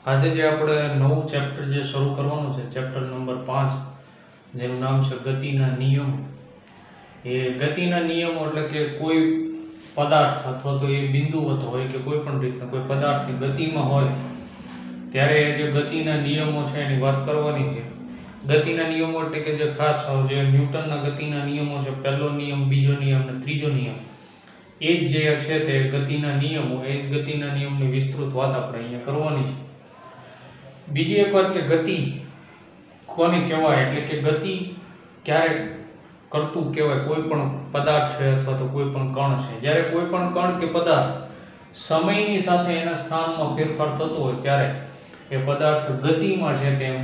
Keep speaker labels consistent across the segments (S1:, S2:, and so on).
S1: આજે જે આપણે નવું ચેપ્ટર જે શરૂ કરવાનું છે, ચેપ્ટર નંબર 5, જેનું નામ છે ગતિના નિયમો. એ ગતિના નિયમો એટલે કે કોઈ પદાર્થ અથવા તો એ બિંદુવત હોય કે કોઈ પણ રીતના કોઈ પદાર્થની ગતિમાં હોય ત્યારે જે ગતિના નિયમો છે એની વાત કરવાની છે. ગતિના નિયમો એટલે કે જે ખાસ જે ન્યૂટનના ગતિના નિયમો છે, પહેલો નિયમ, બીજો નિયમ અને ત્રીજો નિયમ, એ જ જે છે તે ગતિના નિયમો, એ જ ગતિના નિયમની વિસ્તૃત વાત આપણે અહીંયા કરવાની છે. બીજી એક વાત કે ગતિ કોને કહેવાય, એટલે કે ગતિ ક્યારે કરતું કહેવાય કોઈ પણ પદાર્થ છે અથવા તો કોઈ પણ કણ છે. જ્યારે કોઈ પણ કણ કે પદાર્થ સમયની સાથે એના સ્થાનમાં ફેરફાર થતો હોય ત્યારે એ પદાર્થ ગતિમાં છે તેમ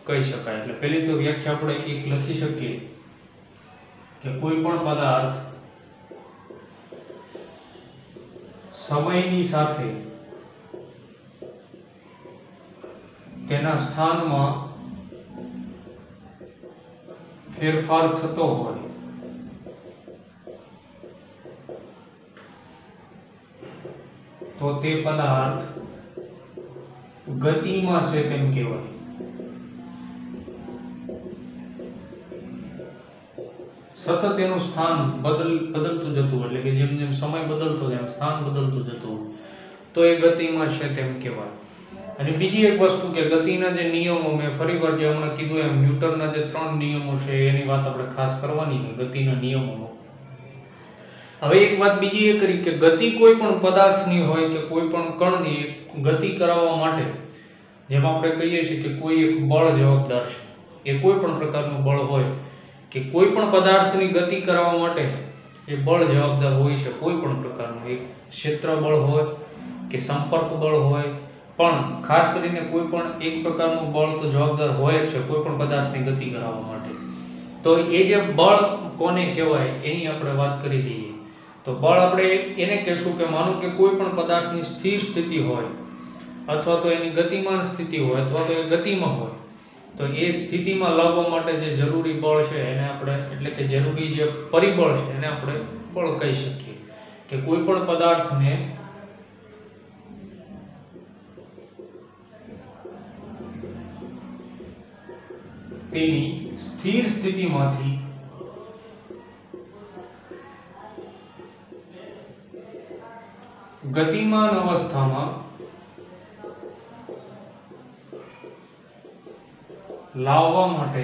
S1: કહી શકાય. એટલે પહેલી તો વ્યાખ્યા આપણે એક લખી શકીએ કે કોઈ પણ પદાર્થ સમયની સાથે તેના સ્થાનમાં ફેરફાર થતો હોય તો તે પદાર્થ ગતિમાં છે તેમ કહેવાય. સતત એનું સ્થાન બદલતું જતું, એટલે કે જેમ જેમ સમય બદલતો જાય સ્થાન બદલતું જતું તો એ ગતિમાં છે તેમ કહેવાય. અને બીજી એક વસ્તુ કે ગતિના જે નિયમો, મેં ફરીવાર જે હમણાં કીધું એમ ન્યૂટનના જે 3 નિયમો છે એની વાત આપણે ખાસ કરવાની છે, ગતિના નિયમોનો. હવે એક વાત બીજી એ કરી કે ગતિ કોઈ પણ પદાર્થની હોય કે કોઈ પણ કણની ગતિ કરાવવા માટે, જેમ આપણે કહીએ છીએ કે કોઈ એક બળ જવાબદાર છે, એ કોઈ પણ પ્રકારનું બળ હોય કે કોઈ પણ પદાર્થની ગતિ કરાવવા માટે એ બળ જવાબદાર હોય છે. કોઈ પણ પ્રકારનું એક ક્ષેત્ર બળ હોય કે સંપર્ક બળ હોય, પણ ખાસ કરીને કોઈ પણ એક પ્રકારનું બળ તો જવાબદાર હોય જ છે કોઈ પણ પદાર્થની ગતિ કરાવવા માટે. તો એ જે બળ કોને કહેવાય એની આપણે વાત કરી દઈએ. તો બળ આપણે એને કહેશું કે માનો કે કોઈ પણ પદાર્થની સ્થિર સ્થિતિ હોય અથવા તો એની ગતિમાન સ્થિતિ હોય અથવા તો એ ગતિમાં હોય, તો એ સ્થિતિમાં લાવવા માટે જે જરૂરી બળ છે એને આપણે, એટલે કે જરૂરી જે પરિબળ છે એને આપણે બળ કહી શકીએ. કે કોઈ પણ પદાર્થને તેની સ્થિર સ્થિતિમાંથી ગતિમાન અવસ્થામાં લાવવા માટે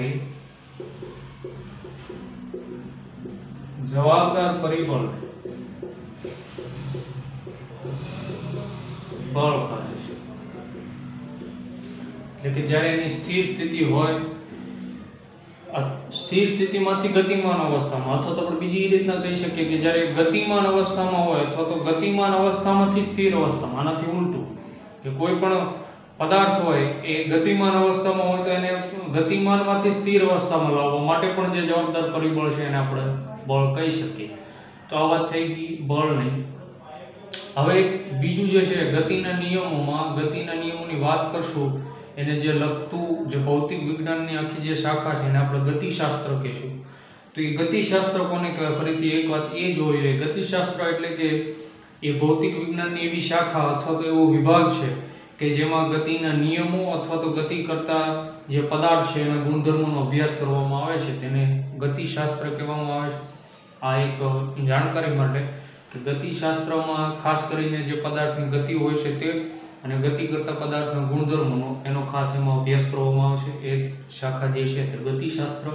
S1: જવાબદાર પરિબળ બળ કહે છે. એટલે કે જ્યારે એની સ્થિર સ્થિતિ હોય, સ્થિર સ્થિતિમાંથી ગતિમાન અવસ્થામાં, અથવા તો આપણે બીજી રીતના કહી શકીએ કે જ્યારે ગતિમાન અવસ્થામાં હોય અથવા તો ગતિમાન અવસ્થામાંથી સ્થિર અવસ્થામાં, આનાથી ઉલટું કે કોઈ પણ પદાર્થ હોય એ ગતિમાન અવસ્થામાં હોય તો એને ગતિમાનમાંથી સ્થિર અવસ્થામાં લાવવા માટે પણ જે જવાબદાર પરિબળ છે એને આપણે બળ કહી શકીએ. તો આ વાત થઈ ગઈ બળની. હવે બીજું જે છે ગતિના નિયમોમાં, ગતિના નિયમોની વાત કરશું, એને જે લગતું જે ભૌતિક વિજ્ઞાનની આખી જે શાખા છે એને આપણે ગતિશાસ્ત્ર કહીશું. તો એ ગતિશાસ્ત્ર કોને કહેવાય? ફરીથી એક વાત એ જોઈ લે, ગતિશાસ્ત્ર એટલે કે એ ભૌતિક વિજ્ઞાનની એવી શાખા અથવા તો એવો વિભાગ છે કે જેમાં ગતિના નિયમો અથવા તો ગતિ કરતા જે પદાર્થ છે એના ગુણધર્મોનો અભ્યાસ કરવામાં આવે છે, તેને ગતિશાસ્ત્ર કહેવામાં આવે છે. આ એક જાણકારી માટે કે ગતિશાસ્ત્રમાં ખાસ કરીને જે પદાર્થની ગતિ હોય છે તે અને ગતિ કરતા પદાર્થના ગુણધર્મોનો એનો ખાસ એમાં અભ્યાસ કરવામાં આવે છે. એ શાખા જે છે તે ગતિશાસ્ત્ર.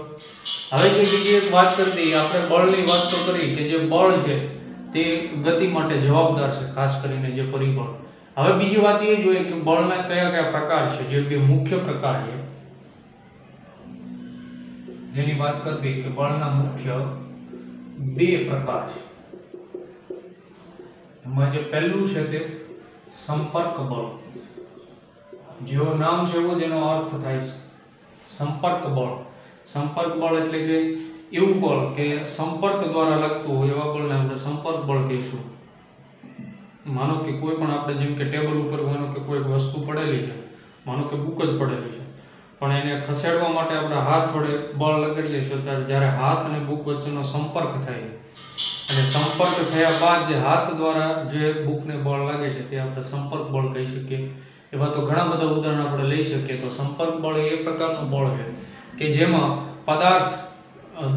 S1: હવે જે બીજી એક વાત કરી દઈએ, આપણે બળની વાત તો કરી કે જે બળ છે તે ગતિ માટે જવાબદાર છે, ખાસ કરીને જે પરિબળ. હવે બીજી વાત એ જોઈએ કે બળના કયા કયા પ્રકાર છે. જે બે મુખ્ય પ્રકાર છે જેની વાત કરવી કે બળના મુખ્ય 2 પ્રકાર છે. એમાં જે પહેલું છે તે સંપર્ક બળ. જેવું નામ છે એવું જેનો અર્થ થાય સંપર્ક બળ. સંપર્ક બળ એટલે કે એવું બળ કે સંપર્ક દ્વારા લાગતું હોય એવા બળને આપણે સંપર્ક બળ કહીશું. માનો કે કોઈ પણ આપણે જેમ કે ટેબલ ઉપર માનો કે કોઈ વસ્તુ પડેલી છે, માનો કે બુક જ પડેલી છે, પણ એને ખસેડવા માટે આપણે હાથ વડે બળ લગાડીએ છીએ, ત્યારે જ્યારે હાથ અને બુક વચ્ચેનો સંપર્ક થાય અને સંપર્ક થયા બાદ જે હાથ દ્વારા જે બુકને બળ લાગે છે તે આપણે સંપર્ક બળ કહી શકીએ. એવા તો ઘણા બધા ઉદાહરણ આપણે લઈ શકીએ. તો સંપર્ક બળ એ પ્રકારનું બળ છે કે જેમાં પદાર્થ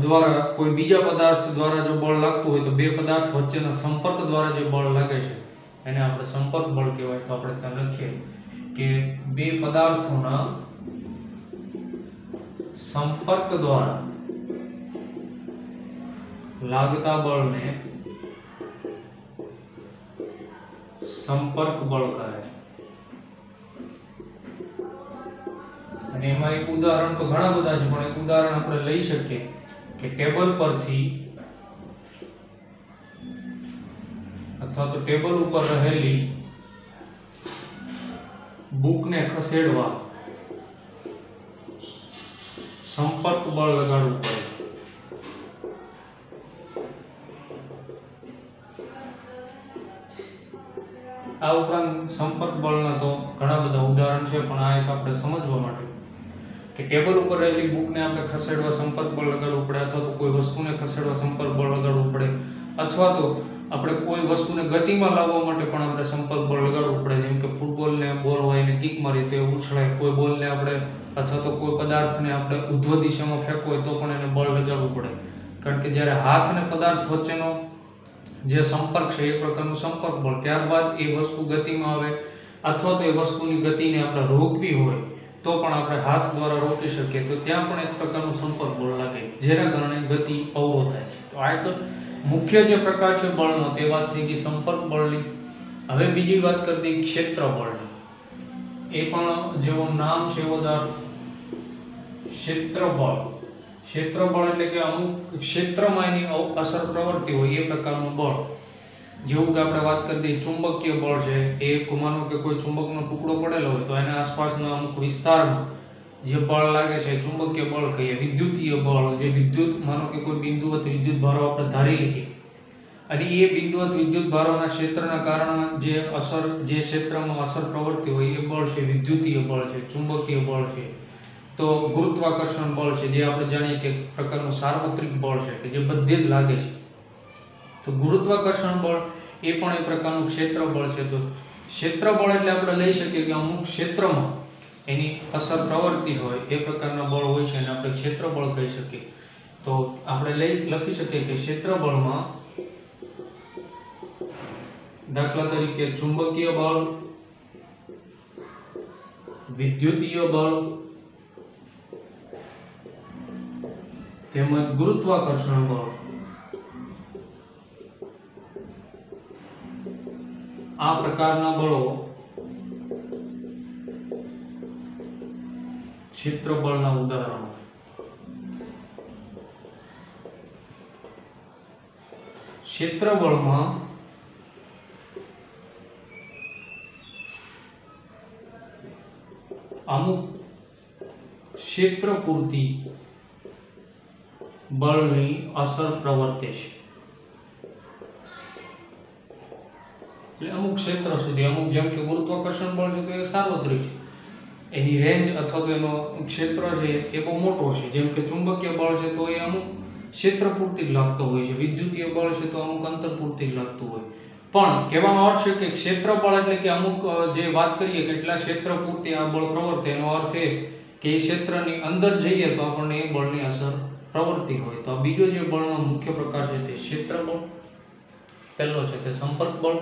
S1: દ્વારા કોઈ બીજા પદાર્થ દ્વારા જો બળ લાગતું હોય તો બે પદાર્થ વચ્ચેના સંપર્ક દ્વારા જે બળ લાગે છે એને આપણે સંપર્ક બળ કહેવાય. તો આપણે ત્યાં લખીએ કે બે પદાર્થોના સંપર્ક દ્વારા લાગતા બળને સંપર્ક બળ કહે છે. અને એમાં એક ઉદાહરણ તો ઘણા બધા છે, પણ એક ઉદાહરણ આપણે લઈ શકીએ કે ટેબલ પરથી અથવા તો ટેબલ ઉપર રહેલી બુકને ખસેડવા સંપર્ક બળ લગાડવું પડે. આ ઉપરાંત સંપર્ક બળના તો ઘણા બધા ઉદાહરણ છે, પણ આ એક આપણે સમજવા માટે કે ટેબલ ઉપર રહેલી બુકને આપણે ખસેડવા સંપર્ક બળ લગાડવું પડે, અથવા તો કોઈ વસ્તુને ખસેડવા સંપર્ક બળ લગાડવું પડે, અથવા તો આપણે કોઈ વસ્તુને ગતિમાં લાવવા માટે પણ આપણે સંપર્ક બળ લગાડવું પડે. જેમ કે ફૂટબોલને બોલ હોય એને કિક મારી તો એ ઉછળાય, કોઈ બોલને આપણે અથવા તો કોઈ પદાર્થને આપણે ઉધ્વ દિશામાં ફેંકવો હોય તો પણ એને બળ લગાડવું પડે. કારણ કે જ્યારે હાથ અને પદાર્થ વચ્ચેનો જે સંપર્ક છે એ પ્રકારનું સંપર્ક બળ. ત્યારબાદ એ વસ્તુ ગતિમાં આવે અથવા તો એ વસ્તુની ગતિને આપણે રોકવી હોય તો પણ આપણે હાથ દ્વારા રોકી શકીએ, તો ત્યાં પણ એક પ્રકારનું સંપર્ક બળ લાગે, જેના કારણે ગતિ અવરોધ થાય છે. તો આ એક મુખ્ય જે પ્રકાર છે બળનો તે વાત થઈ ગઈ સંપર્ક બળની. હવે બીજી વાત કરી દઈએ ક્ષેત્ર બળની. એ પણ જેવું નામ છે એવો જ અર્થ. ક્ષેત્ર બળ. ક્ષેત્ર બળ એટલે કે અમુક ક્ષેત્રમાં એની અસર પ્રવર્તી હોય એ પ્રકારનું બળ. જેવું કે આપણે વાત કરી દઈએ ચુંબકીય બળ છે. એ માનો કે કોઈ ચુંબકનો ટુકડો પડેલો હોય તો એના આસપાસના અમુક વિસ્તારમાં જે બળ લાગે છે એ ચુંબકીય બળ કહીએ. વિદ્યુતીય બળ, જે વિદ્યુત માનો કે કોઈ બિંદુવત વિદ્યુત ભારો આપણે ધારી લઈએ અને એ બિંદુવત વિદ્યુત ભારોના ક્ષેત્રના કારણે જે ક્ષેત્રમાં અસર પ્રવર્તી હોય એ બળ છે વિદ્યુતીય બળ છે, ચુંબકીય બળ છે. તો ગુરુત્વાકર્ષણ બળ છે, જે આપણે જાણીએ કે પ્રકારનું સાર્વત્રિક બળ છે કે જે બધે જ લાગે છે. તો ગુરુત્વાકર્ષણ બળ એ પણ એક પ્રકારનું ક્ષેત્ર બળ છે. તો ક્ષેત્ર બળ એટલે આપણે લઈ શકીએ કે અમુક ક્ષેત્રમાં એની અસર પ્રવર્તી હોય એ પ્રકારના બળ હોય છે અને આપણે ક્ષેત્ર બળ કહી શકીએ. તો આપણે લખી શકીએ કે ક્ષેત્ર બળમાં દાખલા તરીકે ચુંબકીય બળ, વિદ્યુતીય બળ તેમજ ગુરુત્વાકર્ષણ બળ, આ પ્રકારના બળો ક્ષેત્ર બળના ઉદાહરણો. ક્ષેત્ર બળમાં અમુક ક્ષેત્ર પૂરતી બળની અસર પ્રવર્તે છે. એટલે અમુક ક્ષેત્ર સુધી, અમુક જેમ કે ગુરુત્વાકર્ષણ બળ છે તો એ સાર્વત્રિક છે, એની રેન્જ અથવા તો એનો ક્ષેત્ર છે એ બહુ મોટો છે. જેમ કે ચુંબકીય બળ છે તો એ અમુક ક્ષેત્ર પૂરતી જ લાગતો હોય છે, વિદ્યુતીય બળ છે તો અમુક અંતર પૂરતી જ લાગતું હોય. પણ કહેવાનો અર્થ છે કે ક્ષેત્ર બળ એટલે કે અમુક જે વાત કરીએ કે એટલા ક્ષેત્ર પૂરતી આ બળ પ્રવર્તે, એનો અર્થ એ કે એ ક્ષેત્રની અંદર જઈએ તો આપણને એ બળની અસર પ્રવૃત્તિ હોય. તો આ બીજો જે બળનો મુખ્ય પ્રકાર છે તે ક્ષેત્ર બળ, પહેલો છે તે સંપર્ક બળ.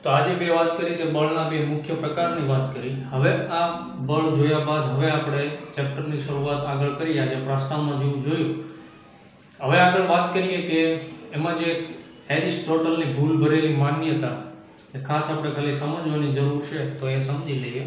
S1: તો આજે બે વાત કરી તે બળના બે મુખ્ય પ્રકારની વાત કરી. હવે આ બળ જોયા બાદ હવે આપણે ચેપ્ટરની શરૂઆત આગળ કરી. આજે પ્રસ્તાવમાં જેવું જોયું, હવે આગળ વાત કરીએ કે એમાં જે એરિસ્ટોટલની ભૂલ ભરેલી માન્યતા એ ખાસ આપણે ખાલી સમજવાની જરૂર છે, તો એ સમજી લઈએ.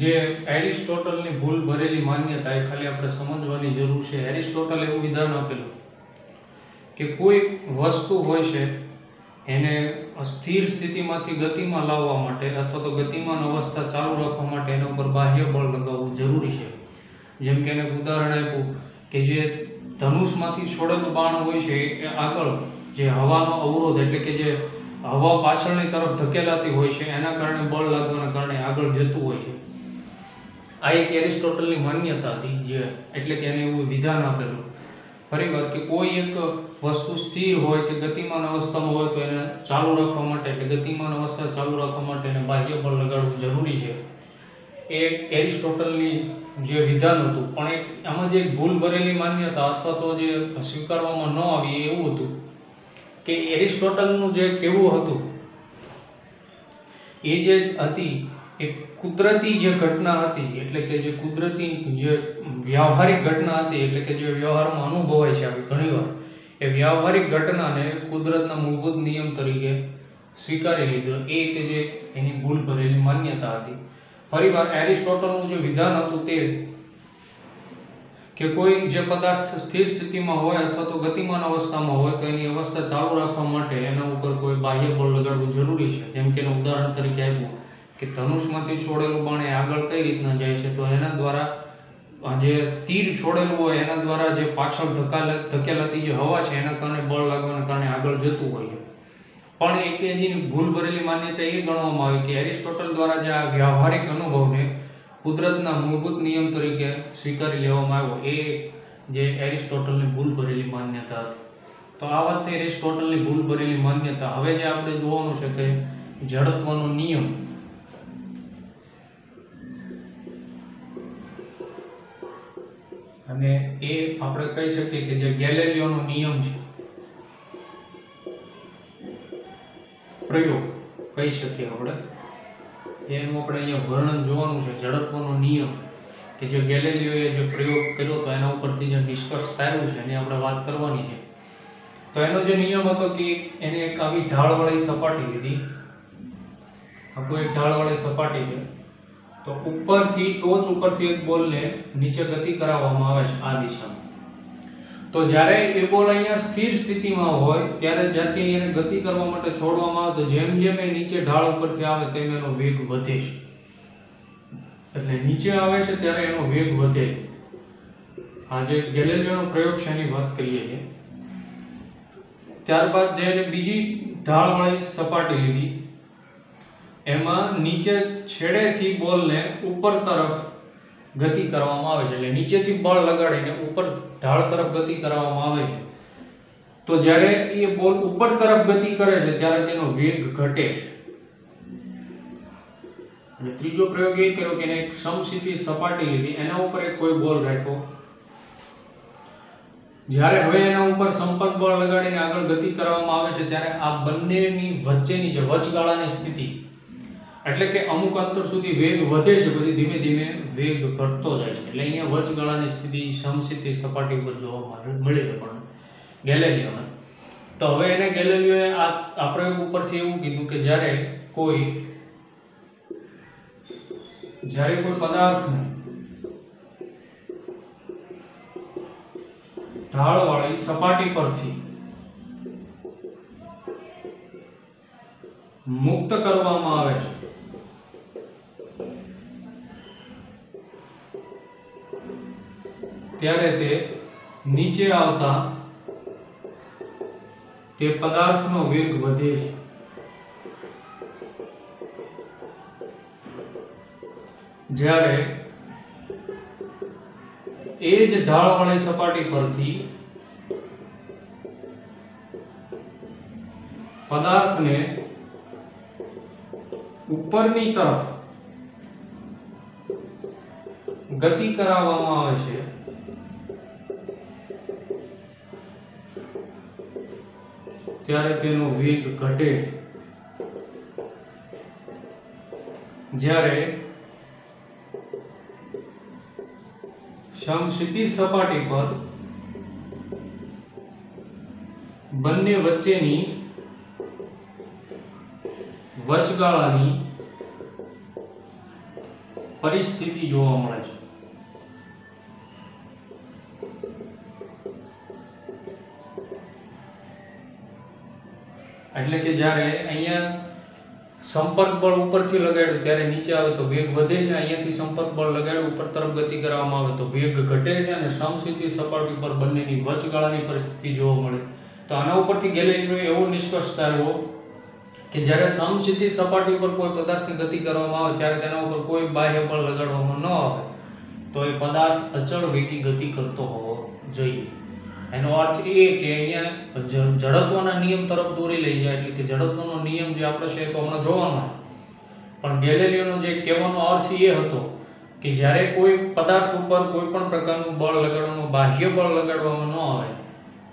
S1: જે એરિસ્ટોટલની ભૂલ ભરેલી માન્યતા એ ખાલી આપણે સમજવાની જરૂર છે. એરિસ્ટોટલે એવું વિધાન આપેલું કે કોઈ વસ્તુ હોય છે એને સ્થિર સ્થિતિમાંથી ગતિમાં લાવવા માટે અથવા તો ગતિમાન અવસ્થા ચાલુ રાખવા માટે એના ઉપર બાહ્ય બળ લગાવવું જરૂરી છે. જેમ કે એને ઉદાહરણ આપ્યું કે જે ધનુષમાંથી છોડેલું બાણ હોય છે એ આગળ જે હવાનો અવરોધ એટલે કે જે હવા પાછળની તરફ ધકેલાતી હોય છે, એના કારણે બળ લાગવાના કારણે આગળ જતું હોય છે. આ એક એરિસ્ટોટલની માન્યતા હતી, જે એટલે કે એને એવું વિધાન આપેલું ફરીવાર કે કોઈ એક વસ્તુ સ્થિર હોય કે ગતિમાન અવસ્થામાં હોય તો એને ચાલુ રાખવા માટે, એટલે ગતિમાન અવસ્થા ચાલુ રાખવા માટે એને બાહ્ય બળ લગાડવું જરૂરી છે. એ એરિસ્ટોટલની જે વિધાન હતું, પણ આમાં જે ભૂલ ભરેલી માન્યતા અથવા તો જે સ્વીકારવામાં ન આવી એવું હતું કે એરિસ્ટોટલનું જે કહેવું હતું એ જે હતી એ કુદરતી જે ઘટના હતી, એટલે કે જે કુદરતી જે વ્યવહારિક ઘટના હતી, એટલે કે જે વ્યવહારમાં અનુભવાય છે આવી ઘણીવાર, એ વ્યવહારિક ઘટનાને કુદરતના મૂળભૂત નિયમ તરીકે સ્વીકારી લીધો. એ કે જે એની ભૂલ ભરેલી માન્યતા હતી. ફરીવાર એરિસ્ટોટલનું જે વિધાન હતું તે કે કોઈ જે પદાર્થ સ્થિર સ્થિતિમાં હોય અથવા તો ગતિમાન અવસ્થામાં હોય તો એની અવસ્થા ચાલુ રાખવા માટે એના ઉપર કોઈ બાહ્ય બળ લગાડવું જરૂરી છે. જેમ કે એનું ઉદાહરણ તરીકે આપ્યું કે ધનુષમાંથી છોડેલું બાણ એ આગળ કઈ રીતના જાય છે, તો એના દ્વારા જે તીર છોડેલું હોય એના દ્વારા જે પાછળ ધકેલાતી જે હવા છે એના કારણે બળ લાગવાના કારણે આગળ જતું હોય. પણ એક એની ભૂલ ભરેલી માન્યતા એ ગણવામાં આવે કે એરિસ્ટોટલ દ્વારા જે આ વ્યવહારિક અનુભવને કુદરતના મૂળભૂત નિયમ તરીકે સ્વીકારી લેવામાં આવ્યો, એ જે એરિસ્ટોટલની ભૂલ ભરેલી માન્યતા હતી. તો આ વાત થઈ એરિસ્ટોટલની ભૂલ ભરેલી માન્યતા. હવે જે આપણે જોવાનું છે તે જડત્વનો નિયમ. અને એ આપણે કહી શકીએ કે જે ગેલેલિયોનો નિયમ છે, પ્રયોગ કહી શકીએ આપણે, એનું આપણે અહીંયા વર્ણન જોવાનું છે. જડત્વનો નિયમ કે જે ગેલેલિયોએ જે પ્રયોગ કર્યો હતો એના ઉપરથી જે નિષ્કર્ષ તાર્યું છે એની આપણે વાત કરવાની છે. તો એનો જે નિયમ હતો કે એને એક આવી ઢાળવાળી સપાટી લીધી, આખું એક ઢાળવાળી સપાટી છે, તો ઉપરથી ટોચ ઉપરથી એક બોલને નીચે ગતિ કરાવવામાં આવે છે આ દિશામાં. તો જ્યારે એ બોલ અહીંયા સ્થિર સ્થિતિમાં હોય ત્યારે જ્યાંથી એને ગતિ કરવા માટે છોડવામાં આવે તો જેમ જેમ એ નીચે ઢાળ ઉપરથી આવે તેમ એનો વેગ વધે છે. એટલે નીચે આવે છે ત્યારે એનો વેગ વધે છે. આ જે ગેલેલિયોનો પ્રયોગ છે એની વાત કરીએ છીએ. ત્યારબાદ જે બીજી ઢાળવાળી સપાટી લીધી, એમાં નીચે છેડેથી બોલને ઉપર તરફ ગતિ કરવામાં આવે છે, એટલે નીચેથી બળ લગાડીને ઉપર ઢાળ તરફ ગતિ કરવામાં આવે છે. તો જ્યારે એ બોલ ઉપર તરફ ગતિ કરે છે ત્યારે તેનો વેગ ઘટે છે. અને ત્રીજો પ્રયોગ એ કર્યો કે એને એક સમસ્થિતિ સપાટી લીધી, એના ઉપર એક કોઈ બોલ રાખ્યો. જ્યારે હવે એના ઉપર સંપર્ક બળ લગાડીને આગળ ગતિ કરવામાં આવે છે ત્યારે આ બંનેની વચ્ચેની જે વચગાળાની સ્થિતિ, એટલે કે અમુક અંતર સુધી વેગ વધે છે, પછી ધીમે ધીમે વેગ ઘટતો જાય છે. એટલે અહીંયા વચગાળાની સ્થિતિ સમસ્થિતિ સપાટી ઉપર જોવા મળી છે પણ ગેલેલિયોને. તો હવે એને ગેલેલિયોએ આ પ્રયોગ ઉપરથી એવું કીધું કે જ્યારે કોઈ પદાર્થને ઢાળવાળી સપાટી પરથી મુક્ત કરવામાં આવે છે ત્યારે તે નીચે આવતા તે પદાર્થનો વેગ વધે છે. જ્યારે એ જ ઢાળવાળી સપાટી પરથી પદાર્થને ઉપરની તરફ ગતિ કરાવવામાં આવે છે ત્યારે તેનો વેગ ઘટે. જ્યારે સમસ્થિતિ સપાટી પર બંને વચ્ચેની વચગાળાની પરિસ્થિતિ જોવા મળે છે. એટલે કે જ્યારે અહીંયા સંપર્ક બળ ઉપરથી લગાડ્યું ત્યારે નીચે આવે તો વેગ વધે છે, અહીંયાથી સંપર્ક બળ લગાડ્યું ઉપર તરફ ગતિ કરવામાં આવે તો વેગ ઘટે છે, અને સમસ્થિતિ સપાટી પર બંનેની વચગાળાની પરિસ્થિતિ જોવા મળે. તો આના ઉપરથી ગેલેલિયોએ એવો નિષ્કર્ષ તાર્યો કે જ્યારે સમસ્થિતિ સપાટી ઉપર કોઈ પદાર્થની ગતિ કરવામાં આવે ત્યારે તેના ઉપર કોઈ બાહ્ય બળ લગાડવામાં ન આવે તો એ પદાર્થ અચળ વેગી ગતિ કરતો હોવો જોઈએ. એનો અર્થ એ કે અહીંયા જડત્વના નિયમ તરફ દોરી લઈ જાય, એટલે કે જડત્વનો નિયમ જે આપણે છે તો હમણાં જોવાનો, પણ ગેલેલિયોનો જે કહેવાનો અર્થ એ હતો કે જ્યારે કોઈ પદાર્થ ઉપર કોઈ પણ પ્રકારનું બળ લગાડવામાં, બાહ્ય બળ લગાડવામાં ન આવે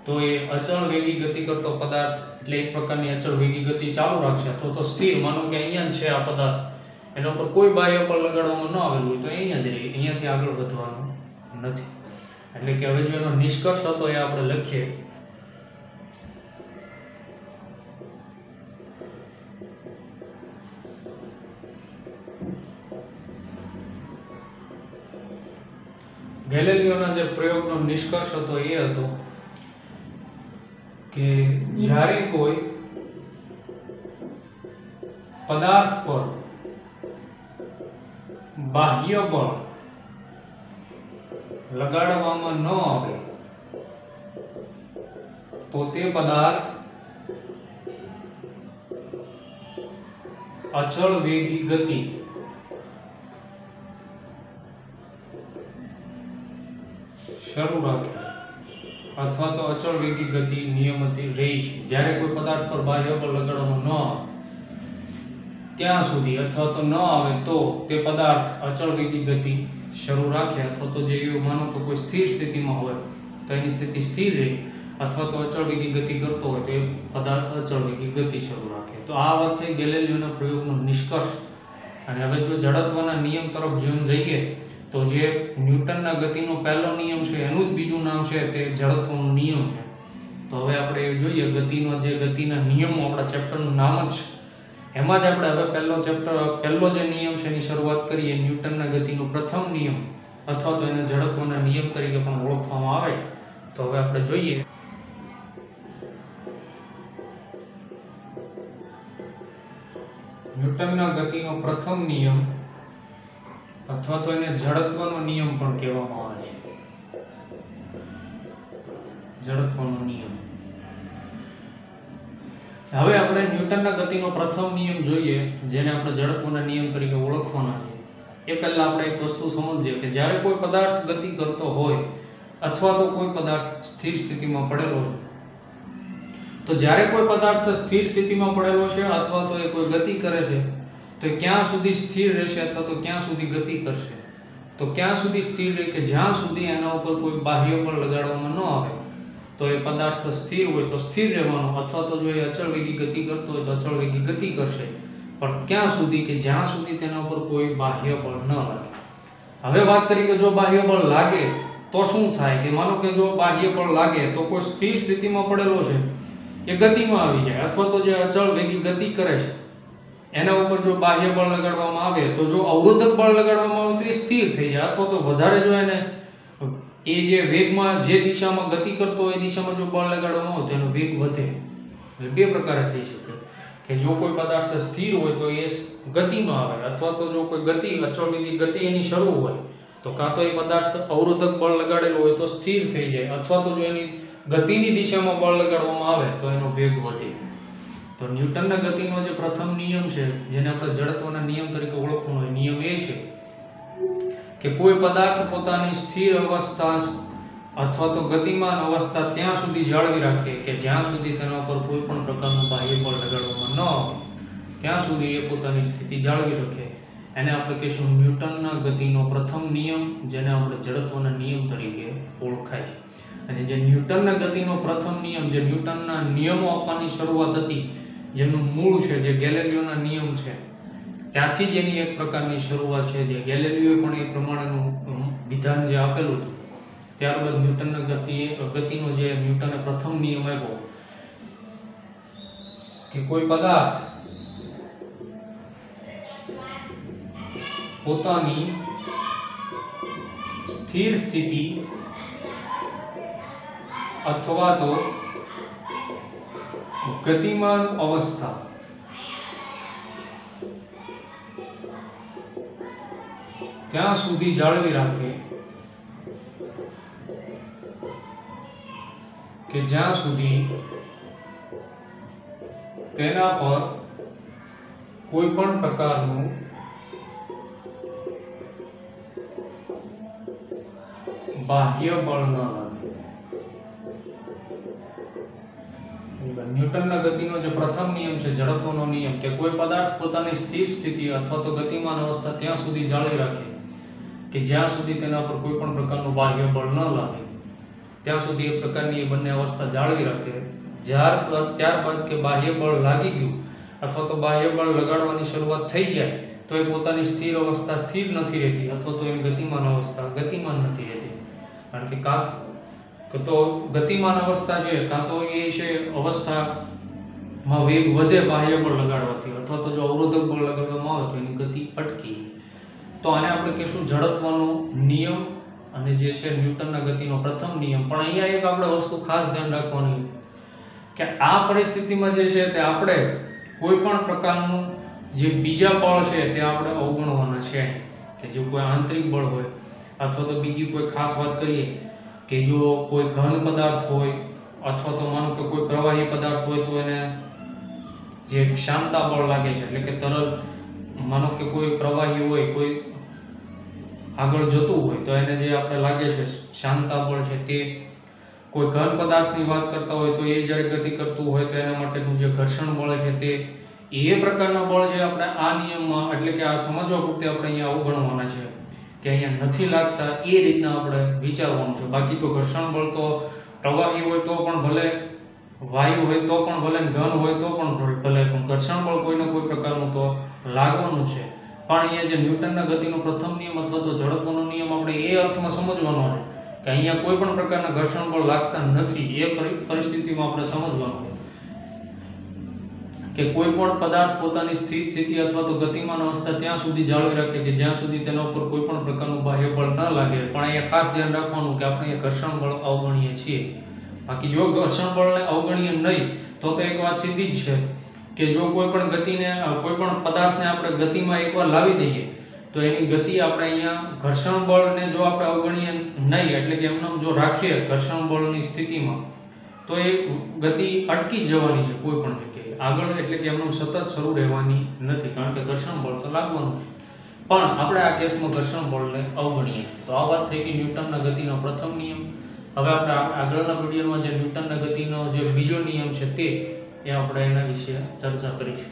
S1: તો એ અચળ વેગી ગતિ કરતો પદાર્થ, એટલે એક પ્રકારની અચળ વેગી ગતિ ચાલુ રાખશે અથવા તો સ્થિર, માનો કે અહીંયા છે આ પદાર્થ, એના ઉપર કોઈ બાહ્ય બળ લગાડવામાં ન આવેલું હોય તો અહીંયા જ રહે, અહીંયાથી આગળ વધવાનું નથી. એટલે કે હવે જો એનો નિષ્કર્ષ હતો એ આપણે લખીએ. ગેલેલિયોના જે પ્રયોગનો નિષ્કર્ષ હતો એ હતો કે જ્યારે કોઈ પદાર્થ પર બાહ્ય બળ લગાડવામાં ન આવે તો તે પદાર્થ અચળ વેગી ગતિ શરૂ રાખે અથવા તો અચળ વેગી ગતિ નિયમિત રહી છે. જ્યારે કોઈ પદાર્થ પર બાહ્ય બળ લગાડવામાં ન આવે ત્યાં સુધી અથવા તો ન આવે તો તે પદાર્થ અચળ વેગી ગતિ શરૂ રાખે અથવા તો જે એવું માનો કે કોઈ સ્થિર સ્થિતિમાં હોય તો એની સ્થિતિ સ્થિર રહે અથવા તો અચળ વેગી ગતિ કરતો હોય તો એ પદાર્થ અચળ વેગી ગતિ શરૂ રાખે. તો આ વાત થઈ ગેલેલિયોના પ્રયોગનો નિષ્કર્ષ. અને હવે જો જડત્વના નિયમ તરફ જેમ જઈએ તો જે ન્યૂટનના ગતિનો પહેલો નિયમ છે એનું જ બીજું નામ છે તે જડત્વનો નિયમ છે. તો હવે આપણે એ જોઈએ ગતિનો જે ગતિના નિયમો, આપણા ચેપ્ટરનું નામ જ છે એમાં જ આપણે હવે પહેલો જે નિયમ છે એની શરૂઆત કરીએ. ન્યૂટનના ગતિનો પ્રથમ નિયમ અથવા તો એને જડત્વના નિયમ તરીકે પણ ઓળખવામાં આવે. તો હવે આપણે જોઈએ ન્યૂટનના ગતિનો પ્રથમ નિયમ અથવા તો એને જડત્વનો નિયમ પણ કહેવામાં આવે છે. જડત્વનો નિયમ. હવે આપણે ન્યૂટનના ગતિનો પ્રથમ નિયમ જોઈએ, જેને આપણે જડત્વના નિયમ તરીકે ઓળખવાના છે. એ પહેલા આપણે એક વસ્તુ સમજીએ કે જ્યારે કોઈ પદાર્થ ગતિ કરતો હોય અથવા તો કોઈ પદાર્થ સ્થિર સ્થિતિમાં પડેલો હોય, તો જ્યારે કોઈ પદાર્થ સ્થિર સ્થિતિમાં પડેલો છે અથવા તો એ કોઈ ગતિ કરે છે તો ક્યાં સુધી સ્થિર રહેશે અથવા તો ક્યાં સુધી ગતિ કરશે? તો ક્યાં સુધી સ્થિર રહે કે જ્યાં સુધી એના ઉપર કોઈ બાહ્ય બળ લગાડવામાં ન આવે. તો એ પદાર્થ સ્થિર હોય તો સ્થિર રહેવાનો, અથવા તો જો એ અચળ વેગી ગતિ કરતો હોય તો અચળ વેગી ગતિ કરશે. પણ ક્યાં સુધી કે જ્યાં સુધી તેના ઉપર કોઈ બાહ્ય બળ ન લાગે. હવે વાત કરીએ કે જો બાહ્ય બળ લાગે તો શું થાય? કે માનો કે જો બાહ્ય બળ લાગે તો કોઈ સ્થિર સ્થિતિમાં પડેલો છે એ ગતિમાં આવી જાય, અથવા તો જે અચળ વેગી ગતિ કરે છે એના ઉપર જો બાહ્ય બળ લગાડવામાં આવે તો જો અવરોધક બળ લગાડવામાં આવે તો એ સ્થિર થઈ જાય, અથવા તો વધારે જો એને એ જે વેગમાં જે દિશામાં ગતિ કરતો હોય એ દિશામાં જો બળ લગાડવામાં આવે તો એનો વેગ વધે. એટલે બે પ્રકારે થઈ શકે કે જો કોઈ પદાર્થ સ્થિર હોય તો એ ગતિમાં આવે, અથવા તો જો કોઈ ગતિ અચળ વેગી ગતિ એની શરૂ હોય તો કાં તો એ પદાર્થ અવરોધક બળ લગાડેલો હોય તો સ્થિર થઈ જાય, અથવા તો જો એની ગતિની દિશામાં બળ લગાડવામાં આવે તો એનો વેગ વધે. તો ન્યૂટનના ગતિનો જે પ્રથમ નિયમ છે, જેને આપણે જડત્વના નિયમ તરીકે ઓળખવાનો હોય, નિયમ એ છે કે કોઈ પદાર્થ પોતાની સ્થિર અવસ્થા અથવા તો ગતિમાન અવસ્થા ત્યાં સુધી જાળવી રાખે કે જ્યાં સુધી તેના પર કોઈ પણ પ્રકારનું બાહ્ય બળ લગાડવામાં ન આવે ત્યાં સુધી એ પોતાની સ્થિતિ જાળવી રાખે. એને આપણે કહીશું ન્યૂટનના ગતિનો પ્રથમ નિયમ, જેને આપણે જડત્વના નિયમ તરીકે ઓળખાય છે. અને જે ન્યૂટનના ગતિનો પ્રથમ નિયમ, જે ન્યૂટનના નિયમો આપવાની શરૂઆત હતી, જેનું મૂળ છે જે ગેલેલિયોના નિયમ છે, ત્યાંથી જ એની એક પ્રકારની શરૂઆત છે. જે ગેલેલિયોએ પણ એ પ્રમાણેનું વિધાન જે આપેલું હતું, ત્યારબાદ ન્યૂટનના ગતિનો જે ન્યૂટને પ્રથમ નિયમ આપ્યો કે કોઈ પદાર્થ પોતાની સ્થિર સ્થિતિ અથવા તો ગતિમાન અવસ્થા ત્યાં સુધી જાળવી રાખે કે જ્યાં સુધી તેના પર કોઈ પણ પ્રકારનું બાહ્ય બળ ન લાગે. ન્યૂટનના ગતિનો જે પ્રથમ નિયમ છે, જડત્વનો નિયમ, કે કોઈ પદાર્થ પોતાની સ્થિર સ્થિતિ અથવા તો ગતિમાન અવસ્થા ત્યાં સુધી જાળવી રાખે કે જ્યાં સુધી તેના પર કોઈ પણ પ્રકારનું બાહ્ય બળ ન લાગે, ત્યાં સુધી એ પ્રકારની એ બંને અવસ્થા જાળવી રાખે. ત્યારબાદ કે બાહ્ય બળ લાગી ગયું અથવા તો બાહ્ય બળ લગાડવાની શરૂઆત થઈ જાય તો એ પોતાની સ્થિર અવસ્થા સ્થિર નથી રહેતી અથવા તો એની ગતિમાન અવસ્થા ગતિમાન નથી રહેતી. કારણ કે તો ગતિમાન અવસ્થા છે કાં તો એ છે અવસ્થામાં વેગ વધે બાહ્ય બળ લગાડવાથી, અથવા તો જો અવરોધક બળ લગાડવામાં આવે તો એની ગતિ અટકી. તો આને આપણે કહીશું જડત્વનો નિયમ અને જે છે ન્યૂટનના ગતિનો પ્રથમ નિયમ. પણ અહીંયા એક આપણે વસ્તુ ખાસ ધ્યાન રાખવાની કે આ પરિસ્થિતિમાં જે છે તે આપણે કોઈ પણ પ્રકારનું જે બીજા બળ છે તે આપણે અવગણવાના છે. કે જો કોઈ આંતરિક બળ હોય અથવા તો બીજી કોઈ ખાસ વાત કરીએ કે જો કોઈ ઘન પદાર્થ હોય અથવા તો માનો કે કોઈ પ્રવાહી પદાર્થ હોય તો એને જે ક્ષામતા બળ લાગે છે, એટલે કે તરલ, માનો કે કોઈ પ્રવાહી હોય, કોઈ આગળ જતું હોય તો એને જે આપણે લાગે છે શાંતા બળ છે, તે કોઈ ઘન પદાર્થની વાત કરતા હોય તો એ જ્યારે ગતિ કરતું હોય તો એના માટેનું જે ઘર્ષણ બળ છે તે એ પ્રકારના બળ છે આપણે આ નિયમમાં, એટલે કે આ સમજવા પૂરતે આપણે અહીંયા અવગણવાના છે કે અહીંયા નથી લાગતા એ રીતના આપણે વિચારવાનું છે. બાકી તો ઘર્ષણ બળ તો પ્રવાહી હોય તો પણ ભલે, વાયુ હોય તો પણ ભલે, ઘન હોય તો પણ ભલે, પણ ઘર્ષણ બળ કોઈને કોઈ પ્રકારનું તો લાગવાનું છે. પણ અહીંયા જે ન્યૂટનના ગતિનો પ્રથમ નિયમ અથવા તો જડત્વનો નિયમ આપણે એ અર્થમાં સમજવાનો છે કે અહીંયા કોઈ પણ પ્રકારના ઘર્ષણ બળ લાગતા નથી. એ પરિસ્થિતિમાં આપણે સમજવાનું કે કોઈ પણ પદાર્થ પોતાની સ્થિર સ્થિતિ અથવા તો ગતિમાન અવસ્થા ત્યાં સુધી જાળવી રાખે કે જ્યાં સુધી તેના ઉપર કોઈ પણ પ્રકારનું બાહ્ય બળ ન લાગે. પણ અહીંયા ખાસ ધ્યાન રાખવાનું કે આપણે ઘર્ષણ બળ અવગણીએ છીએ. બાકી જો ઘર્ષણ બળને અવગણીએ નહીં તો એક વાત સીધી જ છે કે જો કોઈ પણ ગતિને, કોઈ પણ પદાર્થને આપણે ગતિમાં એકવાર લાવી દઈએ તો એની ગતિ આપણે અહીંયા ઘર્ષણ બળને જો આપણે અવગણીએ નહીં, એટલે કે એમને જો રાખીએ ઘર્ષણ બળની સ્થિતિમાં, તો એ ગતિ અટકી જવાની છે કોઈ પણ જગ્યાએ આગળ, એટલે કે એમનું સતત શરૂ રહેવાની નથી, કારણ કે ઘર્ષણ બળ તો લાગવાનું છે. પણ આપણે આ કેસમાં ઘર્ષણ બળને અવગણીએ. તો આ વાત થઈ ગઈ ન્યૂટનના ગતિનો પ્રથમ નિયમ. હવે આપણે આગળના વિડીયોમાં જે ન્યૂટનના ગતિનો જે બીજો નિયમ છે તે આપણે એના વિશે ચર્ચા કરીશું.